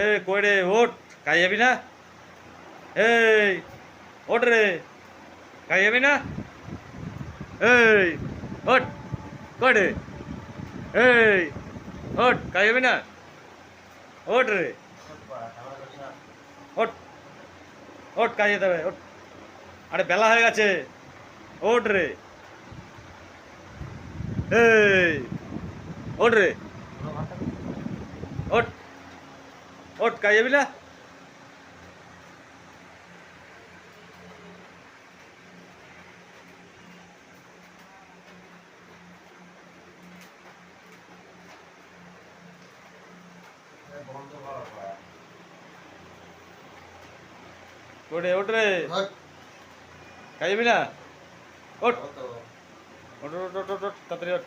এ কই রে ওঠ, কাই যাবি না? এই ওঠ রে, কাই যাবি না? এই ওঠ, কই রে? এই ওঠ, কাই যাবি না? ওঠ রে, ওঠ, ওঠ, কাই যেতে হবে, ওঠ। আরে বেলা হয়ে গেছে, ওঠ রে। এই ওঠ রে, ওঠ, ওঠ, কাই যাবি না? কই রে, ওঠ রে, কাই যাবি না? ওঠ, ওঠ, ওঠ, ওঠ, ওঠ, তাড়াতাড়ি ওঠ।